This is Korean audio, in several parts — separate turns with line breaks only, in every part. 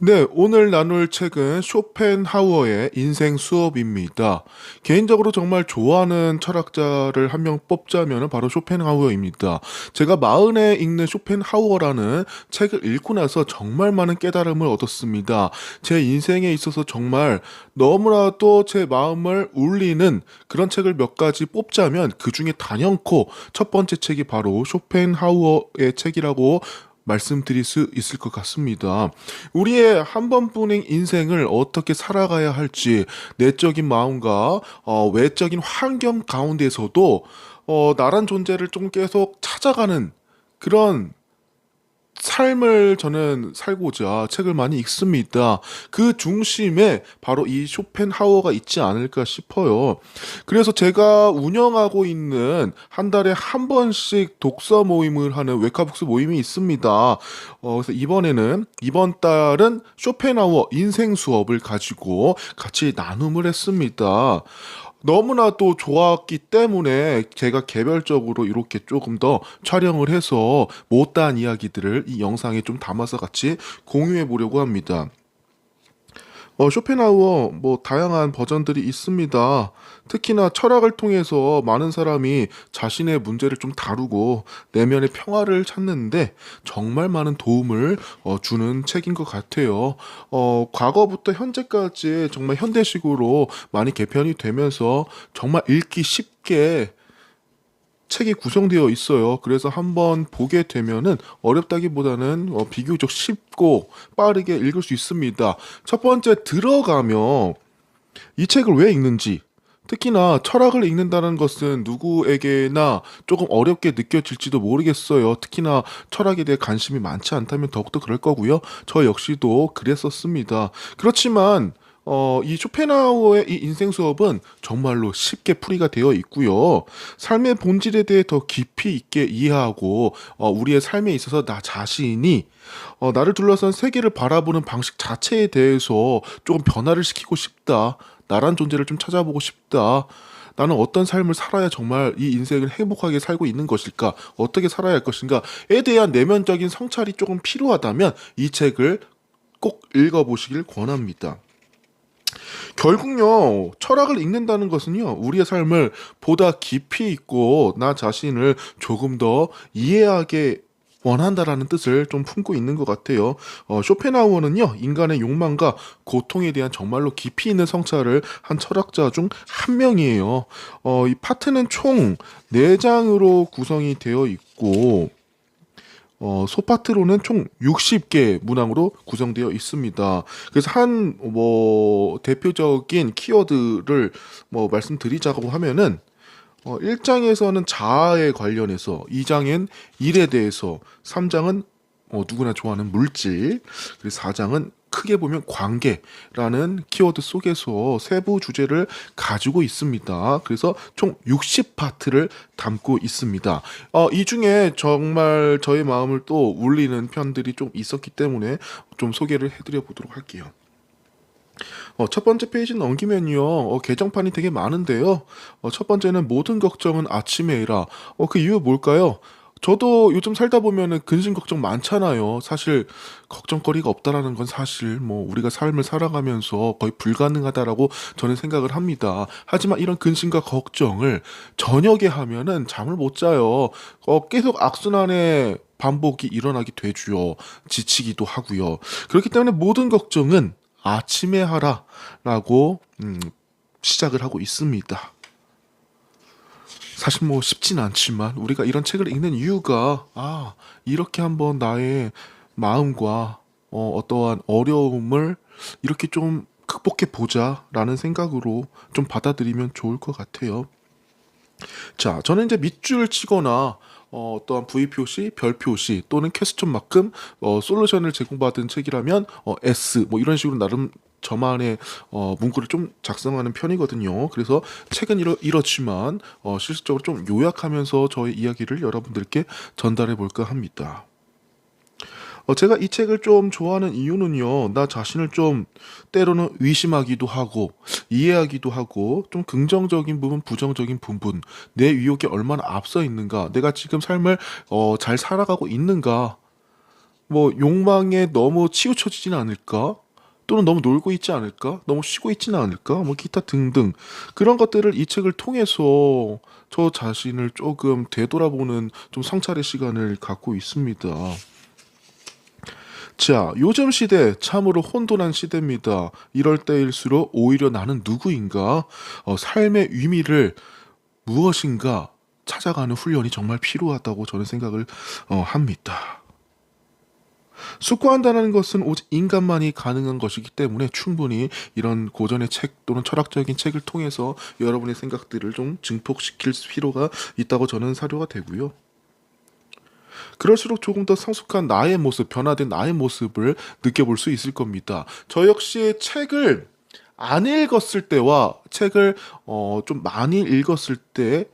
네, 오늘 나눌 책은 쇼펜하우어의 인생 수업입니다. 개인적으로 정말 좋아하는 철학자를 한 명 뽑자면 바로 쇼펜하우어입니다. 제가 마흔에 읽는 쇼펜하우어라는 책을 읽고 나서 정말 많은 깨달음을 얻었습니다. 제 인생에 있어서 정말 너무나도 제 마음을 울리는 그런 책을 몇 가지 뽑자면 그 중에 단연코 첫 번째 책이 바로 쇼펜하우어의 책이라고 말씀드릴 수 있을 것 같습니다. 우리의 한 번뿐인 인생을 어떻게 살아가야 할지 내적인 마음과 외적인 환경 가운데서도 나란 존재를 좀 계속 찾아가는 그런 삶을 저는 살고자 책을 많이 읽습니다. 그 중심에 바로 이 쇼펜하우어가 있지 않을까 싶어요. 그래서 제가 운영하고 있는 한 달에 한 번씩 독서 모임을 하는 웨카북스 모임이 있습니다. 그래서 이번 달은 쇼펜하우어 인생 수업을 가지고 같이 나눔을 했습니다. 너무나도 좋았기 때문에 제가 개별적으로 이렇게 조금 더 촬영을 해서 못다한 이야기들을 이 영상에 좀 담아서 같이 공유해 보려고 합니다. 쇼펜하우어 다양한 버전들이 있습니다. 특히나 철학을 통해서 많은 사람이 자신의 문제를 좀 다루고 내면의 평화를 찾는데 정말 많은 도움을 주는 책인 것 같아요. 과거부터 현재까지 정말 현대식으로 많이 개편이 되면서 정말 읽기 쉽게 책이 구성되어 있어요. 그래서 한번 보게 되면은 어렵다기보다는 비교적 쉽고 빠르게 읽을 수 있습니다. 첫 번째 들어가면 이 책을 왜 읽는지, 특히나 철학을 읽는다는 것은 누구에게나 조금 어렵게 느껴질지도 모르겠어요. 특히나 철학에 대해 관심이 많지 않다면 더욱더 그럴 거고요. 저 역시도 그랬었습니다. 그렇지만 이 쇼펜하우어의 이 인생 수업은 정말로 쉽게 풀이가 되어 있고요. 삶의 본질에 대해 더 깊이 있게 이해하고 우리의 삶에 있어서 나 자신이 나를 둘러싼 세계를 바라보는 방식 자체에 대해서 조금 변화를 시키고 싶다. 나란 존재를 좀 찾아보고 싶다. 나는 어떤 삶을 살아야 정말 이 인생을 행복하게 살고 있는 것일까? 어떻게 살아야 할 것인가?에 대한 내면적인 성찰이 조금 필요하다면 이 책을 꼭 읽어보시길 권합니다. 결국요, 철학을 읽는다는 것은요, 우리의 삶을 보다 깊이 있고 나 자신을 조금 더 이해하게 원한다라는 뜻을 좀 품고 있는 것 같아요. 쇼펜하우어는요, 인간의 욕망과 고통에 대한 정말로 깊이 있는 성찰을 한 철학자 중 한 명이에요. 이 파트는 총 4장으로 구성이 되어 있고, 소파트로는 총 60개 문항으로 구성되어 있습니다. 그래서 대표적인 키워드를 말씀드리자고 하면은 1장에서는 자아에 관련해서, 2장엔 일에 대해서, 3장은 누구나 좋아하는 물질, 그리고 4장은 크게 보면 관계라는 키워드 속에서 세부 주제를 가지고 있습니다. 그래서 총 60파트를 담고 있습니다. 이 중에 정말 저의 마음을 또 울리는 편들이 좀 있었기 때문에 좀 소개를 해드려 보도록 할게요. 첫 번째 페이지 넘기면요, 개정판이 되게 많은데요. 첫 번째는 모든 걱정은 아침에 해라. 그 이유 뭘까요? 저도 요즘 살다 보면은 근심 걱정 많잖아요. 사실 걱정거리가 없다라는 건 사실 우리가 삶을 살아가면서 거의 불가능하다라고 저는 생각을 합니다. 하지만 이런 근심과 걱정을 저녁에 하면은 잠을 못 자요. 계속 악순환의 반복이 일어나게 되죠. 지치기도 하고요. 그렇기 때문에 모든 걱정은 아침에 하라라고 시작을 하고 있습니다. 사실 쉽진 않지만 우리가 이런 책을 읽는 이유가 이렇게 한번 나의 마음과 어떠한 어려움을 이렇게 좀 극복해 보자라는 생각으로 좀 받아들이면 좋을 것 같아요. 자, 저는 이제 밑줄 치거나 어떠한 V 표시, 별 표시 또는 퀘스천 마크, 솔루션을 제공받은 책이라면 S 이런 식으로 나름 저만의 문구를 좀 작성하는 편이거든요. 그래서 책은 이렇지만 실질적으로 좀 요약하면서 저의 이야기를 여러분들께 전달해 볼까 합니다. 제가 이 책을 좀 좋아하는 이유는요, 나 자신을 좀 때로는 의심하기도 하고, 이해하기도 하고, 좀 긍정적인 부분, 부정적인 부분, 내 위력이 얼마나 앞서 있는가, 내가 지금 삶을 잘 살아가고 있는가, 뭐 욕망에 너무 치우쳐지진 않을까? 또는 너무 놀고 있지 않을까? 너무 쉬고 있지는 않을까? 뭐 기타 등등 그런 것들을 이 책을 통해서 저 자신을 조금 되돌아보는 좀 성찰의 시간을 갖고 있습니다. 자, 요즘 시대 참으로 혼돈한 시대입니다. 이럴 때일수록 오히려 나는 누구인가? 삶의 의미를 무엇인가 찾아가는 훈련이 정말 필요하다고 저는 생각을 합니다. 숙고한다는 것은 오직 인간만이 가능한 것이기 때문에 충분히 이런 고전의 책 또는 철학적인 책을 통해서 여러분의 생각들을 좀 증폭시킬 필요가 있다고 저는 사료가 되고요. 그럴수록 조금 더 성숙한 나의 모습, 변화된 나의 모습을 느껴볼 수 있을 겁니다. 저 역시 책을 안 읽었을 때와 책을 좀 많이 읽었을 때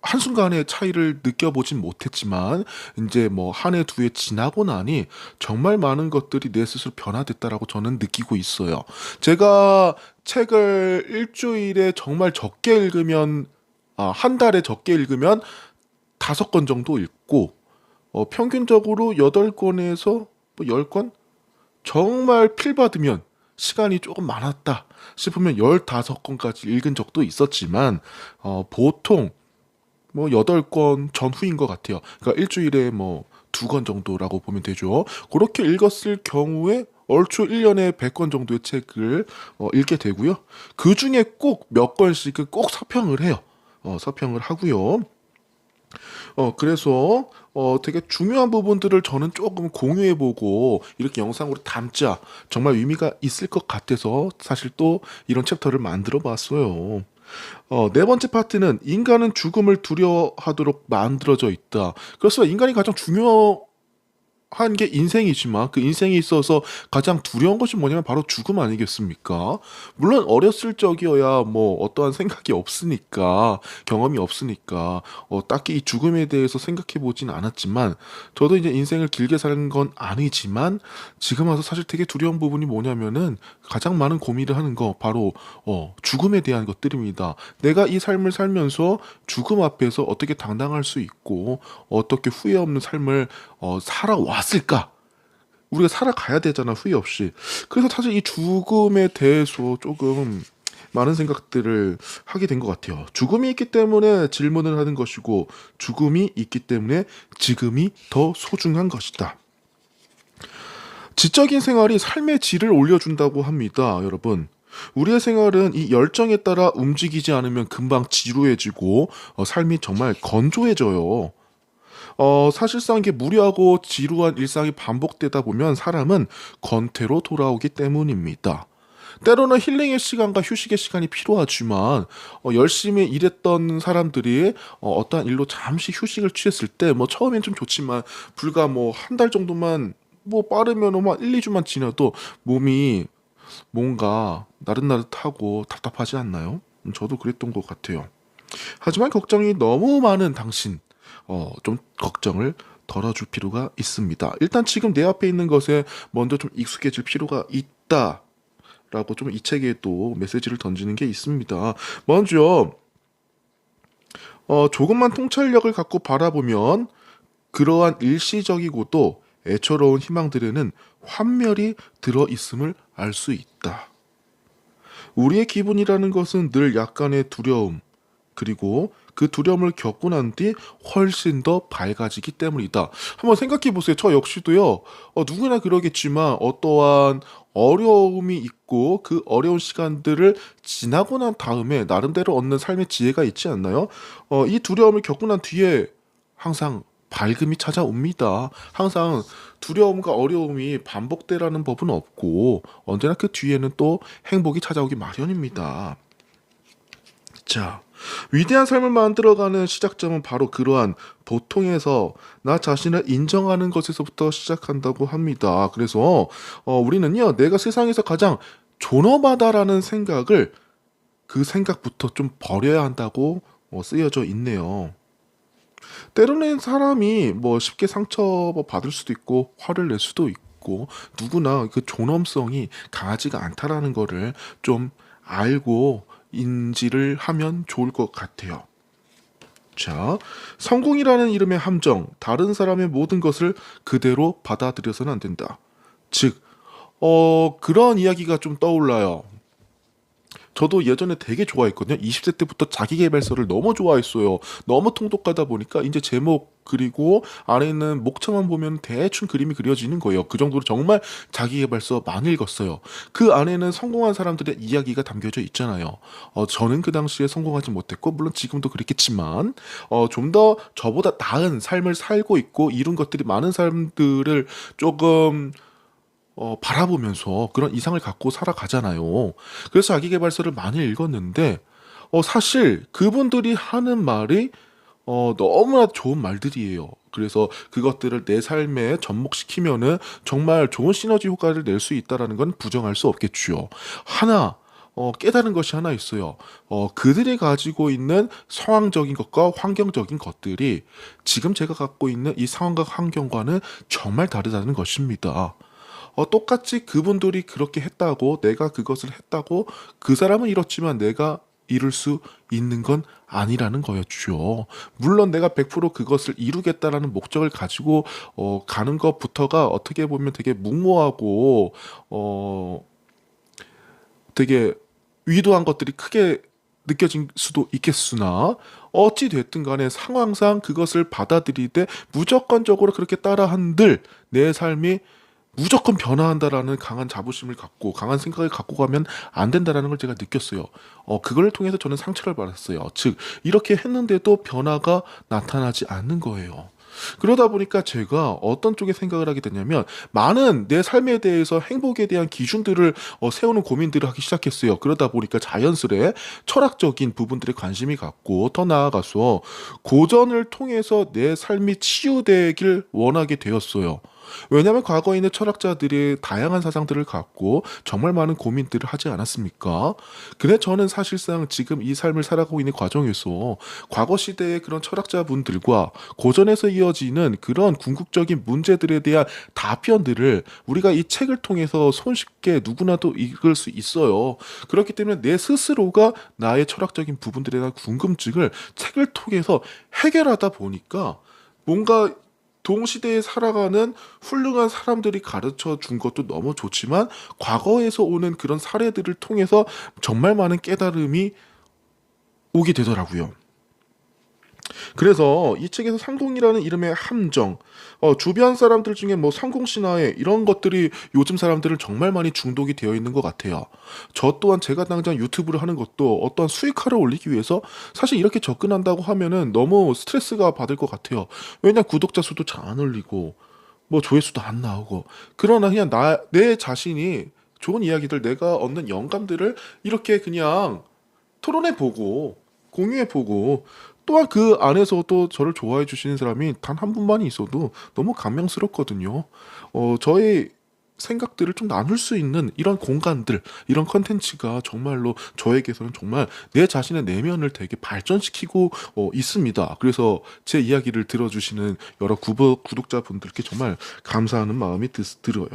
한순간의 차이를 느껴보진 못했지만 이제 뭐 한 해 두 해 지나고 나니 정말 많은 것들이 내 스스로 변화됐다라고 저는 느끼고 있어요. 제가 책을 일주일에 정말 적게 읽으면 한 달에 적게 읽으면 5권 정도 읽고 평균적으로 8권에서 뭐 10권 정말 필 받으면 시간이 조금 많았다 싶으면 15권까지 읽은 적도 있었지만 보통 뭐 8권 전후인 것 같아요. 그러니까 일주일에 뭐 2권 정도라고 보면 되죠. 그렇게 읽었을 경우에 얼추 1년에 100권 정도의 책을 읽게 되고요. 그 중에 꼭 몇 권씩은 꼭 서평을 해요. 서평을 하고요. 그래서 되게 중요한 부분들을 저는 조금 공유해보고 이렇게 영상으로 담자 정말 의미가 있을 것 같아서 사실 또 이런 챕터를 만들어 봤어요. 네 번째 파트는 인간은 죽음을 두려워하도록 만들어져 있다. 그래서 인간이 가장 중요한 게 인생이지만 그 인생에 있어서 가장 두려운 것이 뭐냐면 바로 죽음 아니겠습니까? 물론 어렸을 적이어야 뭐 어떠한 생각이 없으니까 경험이 없으니까 딱히 이 죽음에 대해서 생각해 보진 않았지만 저도 이제 인생을 길게 사는 건 아니지만 지금 와서 사실 되게 두려운 부분이 뭐냐면은 가장 많은 고민을 하는 거 바로 죽음에 대한 것들입니다. 내가 이 삶을 살면서 죽음 앞에서 어떻게 당당할 수 있고 어떻게 후회 없는 삶을 살아왔을까? 우리가 살아가야 되잖아, 후회 없이. 그래서 사실 이 죽음에 대해서 조금 많은 생각들을 하게 된 것 같아요. 죽음이 있기 때문에 질문을 하는 것이고, 죽음이 있기 때문에 지금이 더 소중한 것이다. 지적인 생활이 삶의 질을 올려준다고 합니다, 여러분. 우리의 생활은 이 열정에 따라 움직이지 않으면 금방 지루해지고, 삶이 정말 건조해져요. 사실상 이게 무료하고 지루한 일상이 반복되다 보면 사람은 건태로 돌아오기 때문입니다. 때로는 힐링의 시간과 휴식의 시간이 필요하지만 열심히 일했던 사람들이 어떠한 일로 잠시 휴식을 취했을 때 뭐 처음엔 좀 좋지만 불과 뭐 한 달 정도만 뭐 빠르면 뭐 1, 2주만 지나도 몸이 뭔가 나릇나릇하고 답답하지 않나요? 저도 그랬던 것 같아요. 하지만 걱정이 너무 많은 당신, 좀 걱정을 덜어줄 필요가 있습니다. 일단 지금 내 앞에 있는 것에 먼저 좀 익숙해질 필요가 있다라고 좀 이 책에 또 메시지를 던지는 게 있습니다. 먼저 조금만 통찰력을 갖고 바라보면 그러한 일시적이고도 애처로운 희망들에는 환멸이 들어 있음을 알 수 있다. 우리의 기분이라는 것은 늘 약간의 두려움, 그리고 그 두려움을 겪고 난 뒤 훨씬 더 밝아지기 때문이다. 한번 생각해 보세요. 저 역시도요, 누구나 그러겠지만 어떠한 어려움이 있고 그 어려운 시간들을 지나고 난 다음에 나름대로 얻는 삶의 지혜가 있지 않나요? 이 두려움을 겪고 난 뒤에 항상 밝음이 찾아옵니다. 항상 두려움과 어려움이 반복되라는 법은 없고 언제나 그 뒤에는 또 행복이 찾아오기 마련입니다. 자, 위대한 삶을 만들어가는 시작점은 바로 그러한 보통에서 나 자신을 인정하는 것에서부터 시작한다고 합니다. 그래서 우리는요, 내가 세상에서 가장 존엄하다라는 생각을 그 생각부터 좀 버려야 한다고 쓰여져 있네요. 때로는 사람이 뭐 쉽게 상처 받을 수도 있고 화를 낼 수도 있고 누구나 그 존엄성이 강하지가 않다라는 거를 좀 알고 인지를 하면 좋을 것 같아요. 자, 성공이라는 이름의 함정, 다른 사람의 모든 것을 그대로 받아들여서는 안 된다. 즉, 그런 이야기가 좀 떠올라요. 저도 예전에 되게 좋아했거든요. 20대 때부터 자기계발서를 너무 좋아했어요. 너무 통독하다 보니까 이제 제목 그리고 안에 있는 목차만 보면 대충 그림이 그려지는 거예요. 그 정도로 정말 자기계발서 많이 읽었어요. 그 안에는 성공한 사람들의 이야기가 담겨져 있잖아요. 저는 그 당시에 성공하지 못했고 물론 지금도 그렇겠지만 좀 더 저보다 나은 삶을 살고 있고 이룬 것들이 많은 사람들을 조금 바라보면서 그런 이상을 갖고 살아가잖아요. 그래서 자기계발서를 많이 읽었는데, 사실 그분들이 하는 말이 너무나 좋은 말들이에요. 그래서 그것들을 내 삶에 접목시키면은 정말 좋은 시너지 효과를 낼 수 있다라는 건 부정할 수 없겠죠. 하나, 깨달은 것이 하나 있어요. 그들이 가지고 있는 상황적인 것과 환경적인 것들이 지금 제가 갖고 있는 이 상황과 환경과는 정말 다르다는 것입니다. 똑같이 그분들이 그렇게 했다고 내가 그것을 했다고 그 사람은 이렇지만 내가 이룰 수 있는 건 아니라는 거였죠. 물론 내가 100% 그것을 이루겠다라는 목적을 가지고 가는 것부터가 어떻게 보면 되게 무모하고 어, 되게 위도한 것들이 크게 느껴질 수도 있겠으나 어찌 됐든 간에 상황상 그것을 받아들이되 무조건적으로 그렇게 따라한들 내 삶이 무조건 변화한다라는 강한 자부심을 갖고 강한 생각을 갖고 가면 안 된다라는 걸 제가 느꼈어요. 그걸 통해서 저는 상처를 받았어요. 즉 이렇게 했는데도 변화가 나타나지 않는 거예요. 그러다 보니까 제가 어떤 쪽에 생각을 하게 되냐면 많은 내 삶에 대해서 행복에 대한 기준들을 세우는 고민들을 하기 시작했어요. 그러다 보니까 자연스레 철학적인 부분들에 관심이 갖고 더 나아가서 고전을 통해서 내 삶이 치유되길 원하게 되었어요. 왜냐하면 과거에 있는 철학자들이 다양한 사상들을 갖고 정말 많은 고민들을 하지 않았습니까? 근데 저는 사실상 지금 이 삶을 살아가고 있는 과정에서 과거 시대의 그런 철학자분들과 고전에서 이어지는 그런 궁극적인 문제들에 대한 답변들을 우리가 이 책을 통해서 손쉽게 누구나도 읽을 수 있어요. 그렇기 때문에 내 스스로가 나의 철학적인 부분들에 대한 궁금증을 책을 통해서 해결하다 보니까 뭔가 동시대에 살아가는 훌륭한 사람들이 가르쳐 준 것도 너무 좋지만 과거에서 오는 그런 사례들을 통해서 정말 많은 깨달음이 오게 되더라고요. 그래서 이 책에서 상공이라는 이름의 함정, 주변 사람들 중에 뭐 상공 신화에 이런 것들이 요즘 사람들은 정말 많이 중독이 되어 있는 것 같아요. 저 또한 제가 당장 유튜브를 하는 것도 어떠한 수익화를 올리기 위해서 사실 이렇게 접근한다고 하면은 너무 스트레스가 받을 것 같아요. 왜냐 구독자 수도 잘 안 올리고 뭐 조회수도 안 나오고 그러나 그냥 내 자신이 좋은 이야기들 내가 얻는 영감들을 이렇게 그냥 토론해 보고 공유해 보고 또한 그 안에서도 저를 좋아해 주시는 사람이 단 한 분만이 있어도 너무 감명스럽거든요. 저의 생각들을 좀 나눌 수 있는 이런 공간들, 이런 컨텐츠가 정말로 저에게서는 정말 내 자신의 내면을 되게 발전시키고 있습니다. 그래서 제 이야기를 들어주시는 여러 구독자분들께 정말 감사하는 마음이 들어요.